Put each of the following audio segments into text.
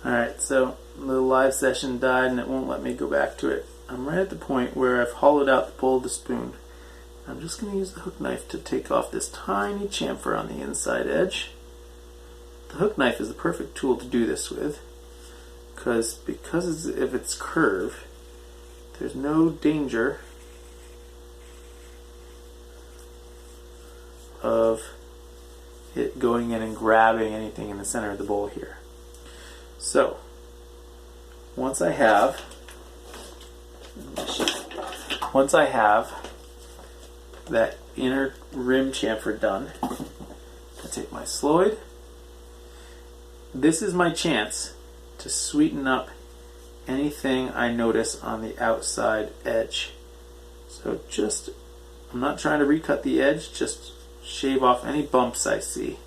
Alright, so the live session died and it won't let me go back to it. I'm right at the point where I've hollowed out the bowl of the spoon. I'm just going to use the hook knife to take off this tiny chamfer on the inside edge. The hook knife is the perfect tool to do this with because of its curve, there's no danger of it going in and grabbing anything in the center of the bowl here. So, once I have that inner rim chamfer done, I take my Sloyd. This is my chance to sweeten up anything I notice on the outside edge. So I'm not trying to recut the edge, just shave off any bumps I see.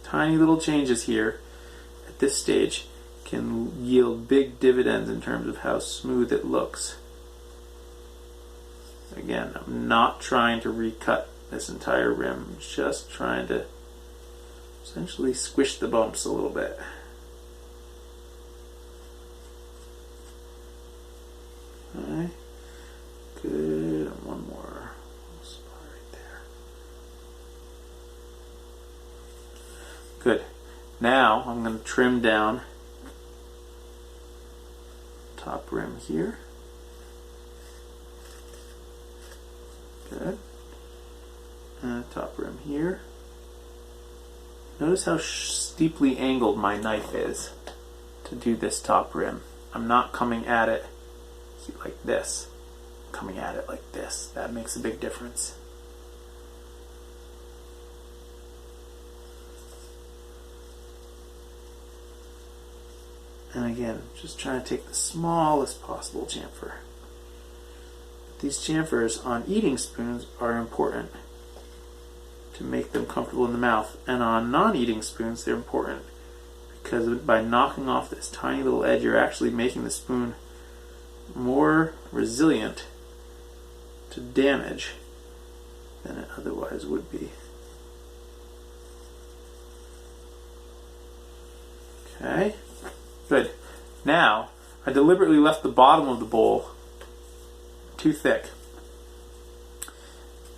Tiny little changes here at this stage can yield big dividends in terms of how smooth it looks. Again, I'm not trying to recut this entire rim, I'm just trying to essentially squish the bumps a little bit. Okay, good, and one more spot right there. Good. Now I'm going to trim down top rim here. Good. And top rim here. Notice how steeply angled my knife is to do this top rim. I'm not coming at it like this. I'm coming at it like this. That makes a big difference. And again, just trying to take the smallest possible chamfer. These chamfers on eating spoons are important to make them comfortable in the mouth, and on non-eating spoons they're important because by knocking off this tiny little edge you're actually making the spoon more resilient to damage than it otherwise would be. Okay, good. Now I deliberately left the bottom of the bowl too thick,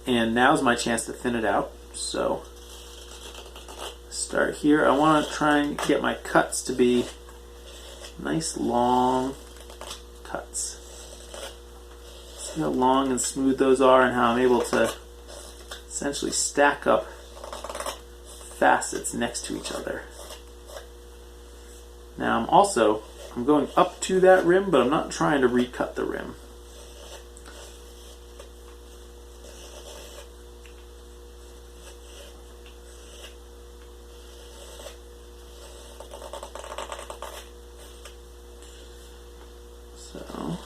and now's my chance to thin it out. So start here. I want to try and get my cuts to be nice long cuts. See how long and smooth those are and how I'm able to essentially stack up facets next to each other. Now I'm going up to that rim, but I'm not trying to recut the rim. So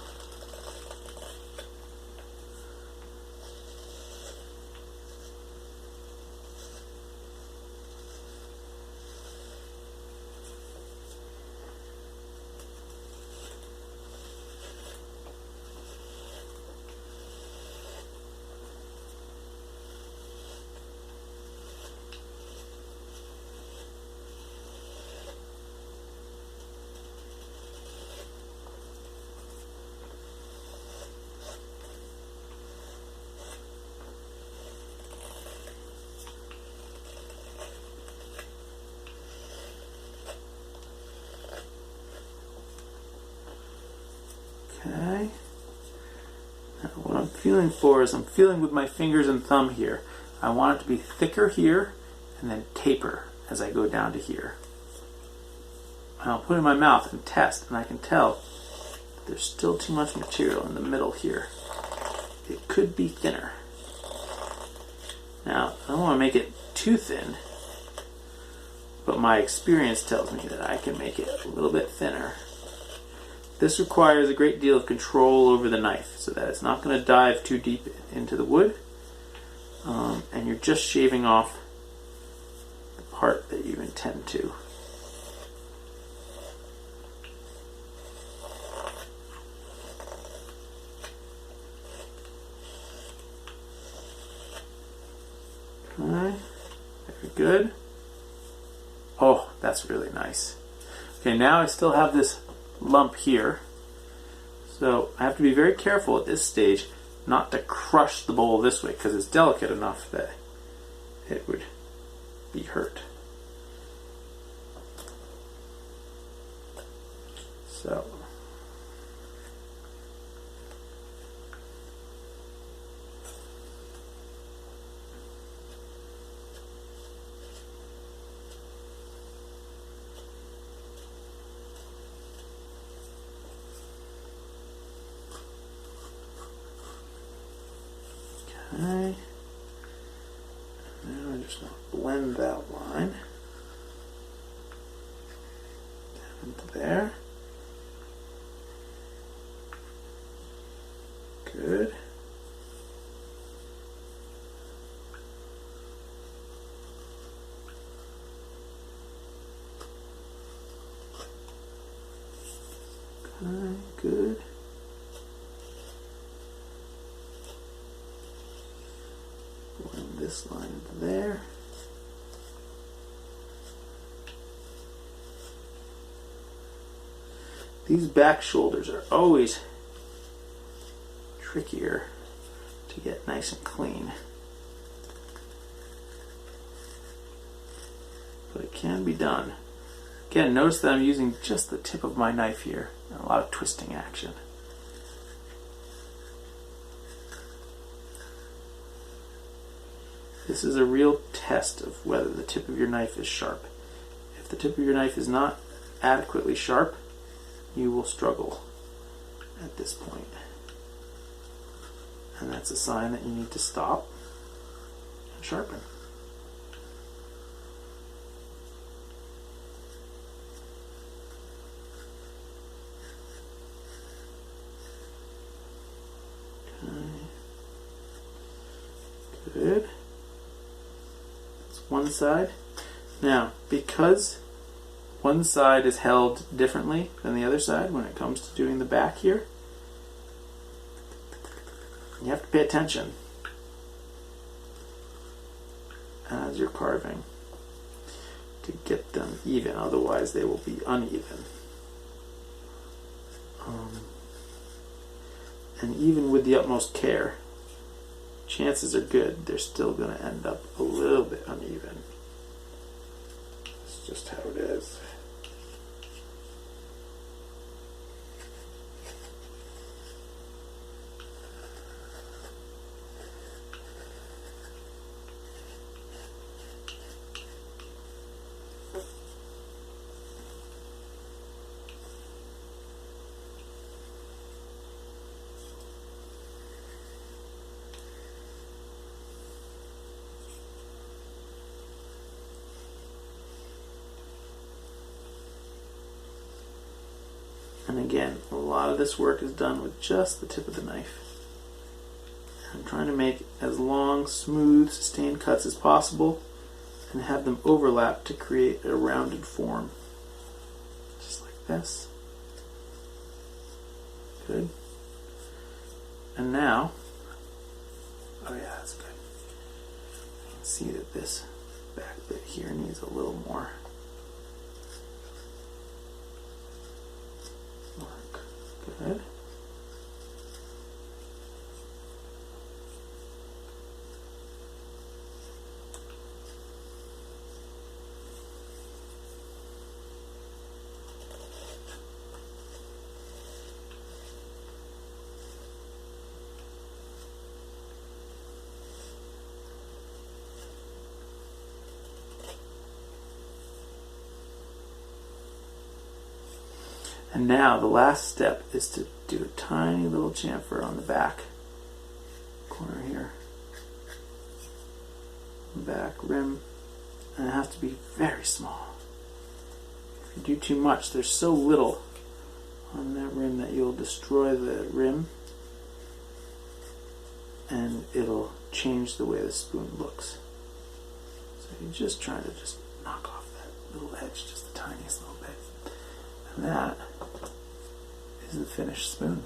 okay. Now what I'm feeling for is I'm feeling with my fingers and thumb here. I want it to be thicker here and then taper as I go down to here. And I'll put it in my mouth and test, and I can tell that there's still too much material in the middle here. It could be thinner. Now, I don't want to make it too thin, but my experience tells me that I can make it a little bit thinner. This requires a great deal of control over the knife so that it's not going to dive too deep into the wood, and you're just shaving off the part that you intend to. Okay, very good. Oh, that's really nice. Okay, now I still have this lump here. So I have to be very careful at this stage not to crush the bowl this way because it's delicate enough that it would be hurt. So okay. Now I'm just going to blend that line down into there. Good. Okay, good. Blend this line into there. These back shoulders are always trickier to get nice and clean, but it can be done. Again, notice that I'm using just the tip of my knife here and a lot of twisting action. This is a real test of whether the tip of your knife is sharp. If the tip of your knife is not adequately sharp, you will struggle at this point. And that's a sign that you need to stop and sharpen. Okay. Good. That's one side. Now, because one side is held differently than the other side when it comes to doing the back here, you have to pay attention as you're carving to get them even, otherwise they will be uneven. And even with the utmost care, chances are good they're still going to end up a little bit uneven. That's just how it is. And again, a lot of this work is done with just the tip of the knife. I'm trying to make as long, smooth, sustained cuts as possible and have them overlap to create a rounded form. Just like this. Good. And now, oh yeah, that's good. You can see that this back bit here needs a little more work. Good. And now the last step is to do a tiny little chamfer on the back corner here. Back rim. And it has to be very small. If you do too much, there's so little on that rim that you'll destroy the rim and it'll change the way the spoon looks. So you just try to just knock off that little edge just the tiniest little bit. And that is the finished spoon.